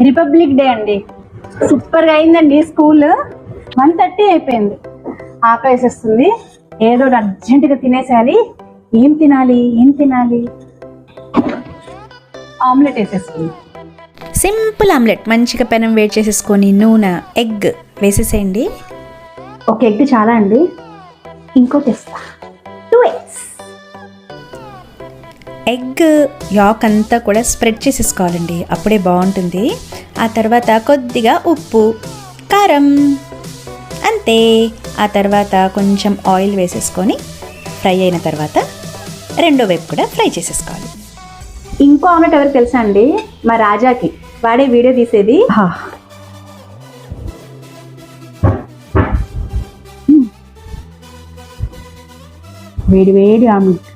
Republic day అండి, సూపర్గా అయిందండి. స్కూల్ 1:30 అయిపోయింది. ఆకలేసేస్తుంది, ఏదో అర్జెంటుగా తినేసేయాలి. ఏం తినాలి? ఆమ్లెట్ వేసేస్తుంది. Simple omelette. మంచిగా పెనం వేడి చేసేసుకొని నూనె, ఎగ్ వేసేసేయండి. ఒక ఎగ్ చాలా అండి, ఇంకోటి వేస్తా. 2 eggs. ఎగ్ యాక్ అంతా కూడా స్ప్రెడ్ చేసేసుకోవాలండి, అప్పుడే బాగుంటుంది. ఆ తర్వాత కొద్దిగా ఉప్పు, కారం, అంతే. ఆ తర్వాత కొంచెం ఆయిల్ వేసేసుకొని ఫ్రై అయిన తర్వాత రెండో వైపు కూడా ఫ్రై చేసేసుకోవాలి. ఇంకో ఆమ్లెట్ ఎవరికి తెలుసా అండి? మా రాజాకి. వాడే వీడియో తీసేది. వేడి ఆమ్లెట్.